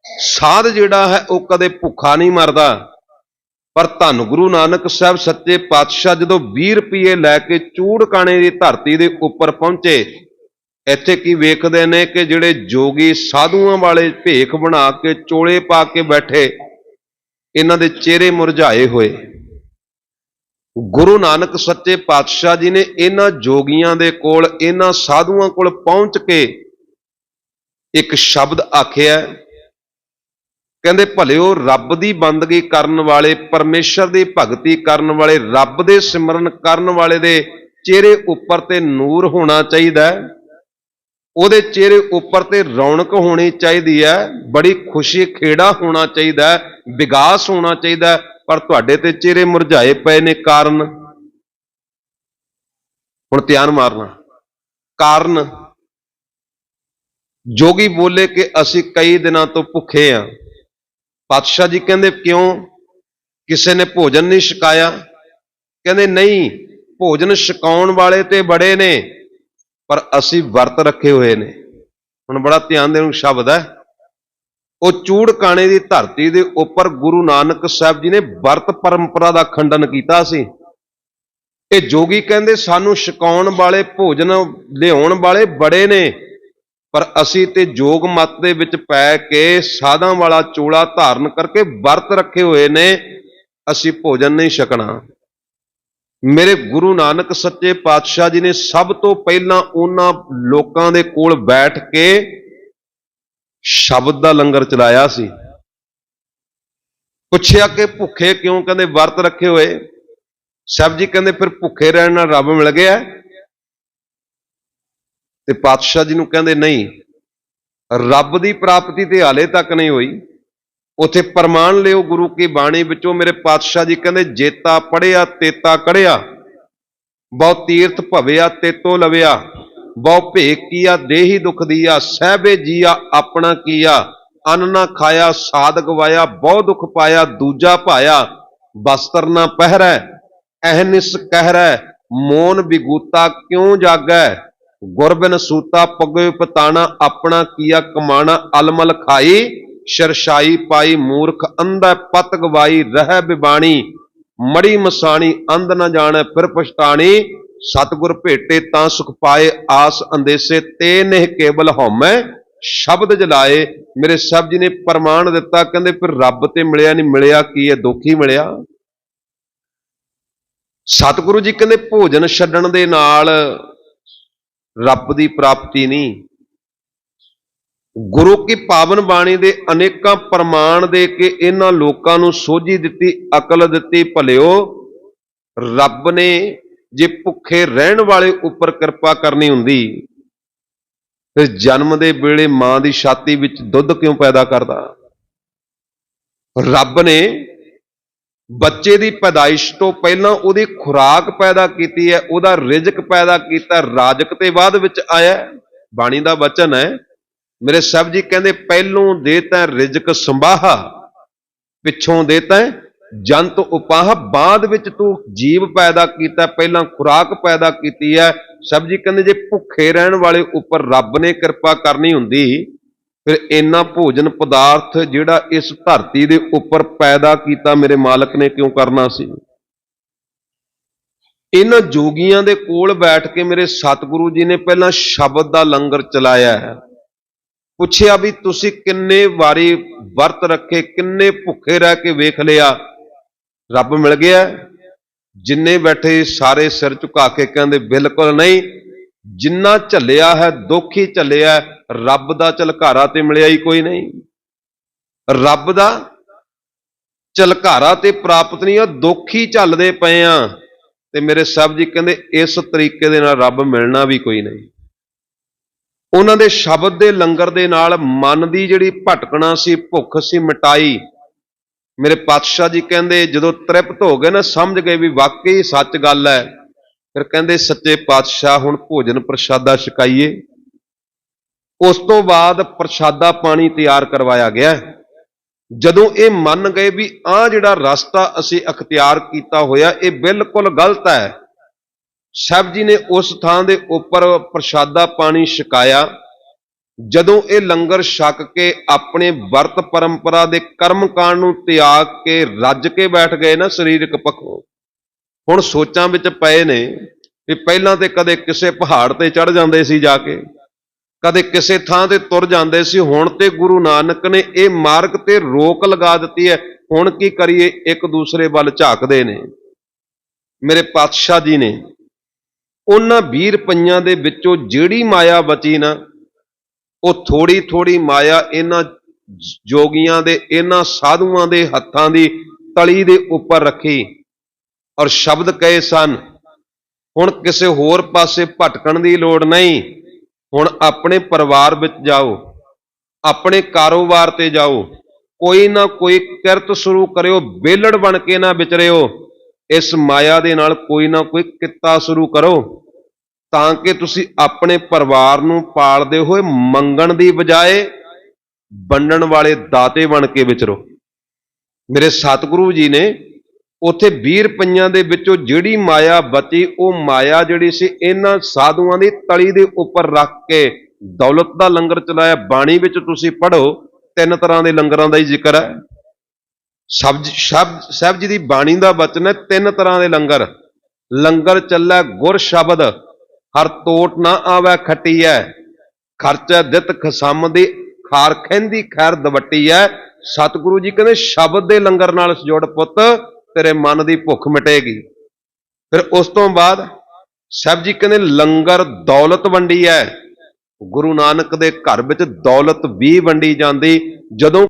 साध जिहड़ा है वह कदे भुखा नहीं मरदा। पर धन गुरु नानक साहब सच्चे पातशाह जदों 20 रुपये लैके चूड़काणे की धरती के उपर पहुंचे, इत्थे की वेखदे ने कि जिहड़े जोगी साधुआं वाले भेख बना के चोले पा के बैठे, इन्हां दे चेहरे मुरझाए हुए। गुरु नानक सच्चे पातशाह जी ने इन्हां जोगियां दे कोल, इन्हां साधुआं कोल पहुंच के एक शब्द आखिया, कहंदे भलिओ रब दी बंदगी करन वाले, परमेश्वर दी भगती करन वाले, रब दे सिमरन करन वाले दे चेहरे उपर ते नूर होना चाहिए, ਉਹਦੇ चेहरे उपर ते रौनक होनी चाहिए है, बड़ी खुशी खेड़ा होना चाहिए, विकास होना चाहिए। पर तुहाडे ते चेहरे मुरझाए पे ने, कारण हुण ध्यान मारना। कारण जोगी बोले कि असी कई दिनों तो भुखे हाँ। पातशाह जी कहंदे क्यों, किसी ने भोजन नहीं छकाया? कहंदे नहीं, भोजन छकाउण वाले ते बड़े ने, पर असी वर्त रखे हुए ने। हुण बड़ा ध्यान देण शब्द है, वो चूड़काणे की धरती के उपर गुरु नानक साहब जी ने वर्त परंपरा का खंडन किया सी। ये जोगी कहंदे सानू छकाउण वाले, भोजन लियाउण वाले बड़े ने, पर असी ते जोग मत दे विच पै के साधां वाला चोला धारण करके वर्त रखे हुए ने, असी भोजन नहीं छकना। मेरे गुरु नानक सच्चे पातशाह जी ने सब तो पहला उन्हां लोकां दे कोल बैठ के शब्द दा लंगर चलाया सी। पुछया कि भुखे क्यों? कहंदे वर्त रखे हुए। साहब जी कहंदे फिर भुखे रहण नाल रब मिल गया? ते पातशाह जी नूं कहंदे नहीं, रब दी प्राप्ति ते हाले तक नहीं हुई। उथे प्रमाण लियो गुरु की बाणी विचों। मेरे पातशाह जी कहंदे जेता पढ़िया तेता कढ़िया, बहु तीर्थ भविया तेतो लविया, बहु भेख किया देही दुख दिया, सहबे जिया अपना किया, अन्न ना खाया साध गवाया, बहु दुख पाया दूजा पाया, वस्त्र ना पहरै अहनिस कहरै, मोन बिगूता क्यों जागै, गुरबिन सूता पगे पताना, अपना किया कमाना, अलमल खाई शरशाई पाई, मूर्ख अंधा पत गवाई, रह बिबाणी मड़ी मसाणी, अंध न जाने फिर पछताणी, सतगुर भेटे तां सुख पाए, आस अंदेसे ते नेह केवल हौमै शब्द जलाए। मेरे साहब जी ने प्रमाण दिता, कहंदे फिर रब ते मिलिया नहीं, मिलिया की है? दुखी मिलिया। सतगुरु जी कहंदे भोजन छड्डण दे नाल रब दी प्राप्ति नहीं। गुरु की पावन बाणी दे अनेकां प्रमाण दे के इन्हां लोकां नूं सोझी दित्ती, अकल दित्ती। भलिओ रब ने जे भुखे रहण वाले उपर किरपा करनी हुंदी, फिर जन्म दे वेले मां दी छाती विच दुध क्यों पैदा करदा? रब ने बच्चे की पैदाइश तो पहला उहदी खुराक पैदा की है, उहदा रिजक पैदा किया, राजक ते बाद विच आया। बाणी दा वचन है। मेरे साहब जी कहंदे पहलों देता रिजक संभाहा, पिछों देता जंत उपाह, बाद विच तू जीव पैदा किया, पहला खुराक पैदा की है। साहब जी कहंदे जे भुखे रहण वाले उपर रब ने किरपा करनी हुंदी, फिर इन्ना भोजन पदार्थ जिहड़ा इस धरती दे उपर पैदा किया मेरे मालक ने क्यों करना सी? इन्हां जोगियां दे कोल बैठ के मेरे सतगुरु जी ने पहला शब्द दा लंगर चलाया है। पुछया भी तुसी किन्ने वारी वर्त रखे, किन्ने भुखे रह के वेख लिया, रब मिल गया? जिन्ने बैठे सारे सिर झुका के कहंदे बिल्कुल नहीं, जिन्ना झल्लिया है दुख ही झल्लिया, रब दा झलकारा ते मिलिया ही कोई नहीं। रब दा झलकारा ते प्राप्त नहीं है, दुख ही झलदे पए आ। ते मेरे साहब जी कहंदे इस तरीके दे नाल रब मिलना भी कोई नहीं। उन्हां दे शब्द दे लंगर दे नाल मन दी जिहड़ी भटकना सी, भुख सी, मिटाई। मेरे पातशाह जी कहंदे जदों तृप्त हो गए ना, समझ गए भी वाकई सच गल है, फिर कहंदे सच्चे पातशाह हुण भोजन प्रशादा छकाइए। उस तो बाद प्रशादा पानी तैयार करवाया गया। जदों ये मन गए भी आ जिहड़ा रास्ता असीं अख्तियार कीता होया ये बिल्कुल गलत है, साहब जी ने उस थां दे उपर प्रशादा पानी छकाया। ਜਦੋਂ ਇਹ ਲੰਗਰ ਛਕ ਕੇ ਆਪਣੇ ਵਰਤ ਪਰੰਪਰਾ ਦੇ ਕਰਮ ਕਾਂਡ ਨੂੰ ਤਿਆਗ ਕੇ ਰੱਜ ਕੇ ਬੈਠ ਗਏ ਨਾ ਸਰੀਰਕ ਪੱਖੋਂ, ਹੁਣ ਸੋਚਾਂ ਵਿੱਚ ਪਏ ਨੇ ਵੀ ਪਹਿਲਾਂ ਤੇ ਕਦੇ ਕਿਸੇ ਪਹਾੜ ਤੇ ਚੜ ਜਾਂਦੇ ਸੀ ਜਾ ਕੇ, ਕਦੇ ਕਿਸੇ ਥਾਂ ਤੇ ਤੁਰ ਜਾਂਦੇ ਸੀ, ਹੁਣ ਤੇ ਗੁਰੂ ਨਾਨਕ ਨੇ ਇਹ ਮਾਰਗ ਤੇ ਰੋਕ ਲਗਾ ਦਿੱਤੀ ਹੈ। ਹੁਣ ਕੀ ਕਰੀਏ, ਇੱਕ ਦੂਸਰੇ ਵੱਲ ਝਾਕਦੇ ਨੇ। ਮੇਰੇ ਪਾਤਸ਼ਾਹ ਜੀ ਨੇ ਉਹਨਾਂ 20 ਰੁਪਈਆਂ ਦੇ ਵਿੱਚੋਂ ਜਿਹੜੀ ਮਾਇਆ ਬਚੀ ਨਾ, ਉਹ ਥੋੜੀ ਥੋੜੀ ਮਾਇਆ ਇਹਨਾਂ ਜੋਗੀਆਂ ਦੇ, ਇਹਨਾਂ ਸਾਧੂਆਂ ਦੇ ਹੱਥਾਂ ਦੀ ਤਲੀ ਦੇ ਉੱਪਰ ਰੱਖੀ ਔਰ ਸ਼ਬਦ ਕਹੇ ਸਨ, ਹੁਣ ਕਿਸੇ ਹੋਰ ਪਾਸੇ ਭਟਕਣ ਦੀ ਲੋੜ ਨਹੀਂ, ਹੁਣ ਆਪਣੇ ਪਰਿਵਾਰ ਵਿੱਚ ਜਾਓ, ਆਪਣੇ ਕਾਰੋਬਾਰ ਤੇ ਜਾਓ, ਕੋਈ ਨਾ ਕੋਈ ਕਿਰਤ ਸ਼ੁਰੂ ਕਰਿਓ, ਵਿਹਲੜ ਬਣ ਕੇ ਨਾ ਵਿਚਰਿਓ, ਇਸ ਮਾਇਆ ਦੇ ਨਾਲ ਕੋਈ ਨਾ ਕੋਈ ਕਿੱਤਾ ਸ਼ੁਰੂ ਕਰੋ, ਤਾਂ ਕਿ ਤੁਸੀਂ ਆਪਣੇ ਪਰਿਵਾਰ ਨੂੰ ਪਾਲਦੇ ਹੋਏ ਮੰਗਣ ਦੀ ਬਜਾਏ ਵੰਡਣ ਵਾਲੇ ਦਾਤੇ ਬਣ ਕੇ ਵਿਚਰੋ। ਮੇਰੇ ਸਤਿਗੁਰੂ ਜੀ ਨੇ ਉੱਥੇ 20 ਰੁਪਈਆਂ ਦੇ ਵਿੱਚੋਂ ਜਿਹੜੀ ਮਾਇਆ ਬਚੀ, ਉਹ ਮਾਇਆ ਜਿਹੜੀ ਸੀ ਇਹਨਾਂ ਸਾਧੂਆਂ ਦੀ ਤਲੀ ਦੇ ਉੱਪਰ ਰੱਖ ਕੇ ਦੌਲਤ ਦਾ ਲੰਗਰ ਚਲਾਇਆ। ਬਾਣੀ ਵਿੱਚ ਤੁਸੀਂ ਪੜ੍ਹੋ, 3 ਤਰ੍ਹਾਂ ਦੇ ਲੰਗਰਾਂ ਦਾ ਹੀ ਜ਼ਿਕਰ ਹੈ। ਸਾਹਿਬ ਜੀ ਦੀ ਬਾਣੀ ਦਾ ਬਚਨ ਹੈ, 3 ਤਰ੍ਹਾਂ ਦੇ ਲੰਗਰ। ਲੰਗਰ ਚੱਲੈ ਗੁਰ ਸ਼ਬਦ, ਹਰ ਤੋਟ ਨਾ ਆਵੈ ਖੱਟੀ ਹੈ, ਖਰਚਾ ਦਿੱਤ ਖਸਮ ਦੀ, ਖਾਰ ਖਹਿੰਦੀ ਖੈਰ ਦਵੱਟੀ ਹੈ। ਸਤਿਗੁਰੂ ਜੀ ਕਹਿੰਦੇ ਸ਼ਬਦ ਦੇ ਲੰਗਰ ਨਾਲ ਜੁੜ ਪੁੱਤ, ਤੇਰੇ ਮਨ ਦੀ ਭੁੱਖ ਮਿਟੇਗੀ। ਫਿਰ ਉਸ ਤੋਂ ਬਾਅਦ ਸਾਹਿਬ ਜੀ ਕਹਿੰਦੇ ਲੰਗਰ ਦੌਲਤ ਵੰਡੀ ਹੈ। ਗੁਰੂ ਨਾਨਕ ਦੇ ਘਰ ਵਿੱਚ ਦੌਲਤ ਵੀ ਵੰਡੀ ਜਾਂਦੀ। ਜਦੋਂ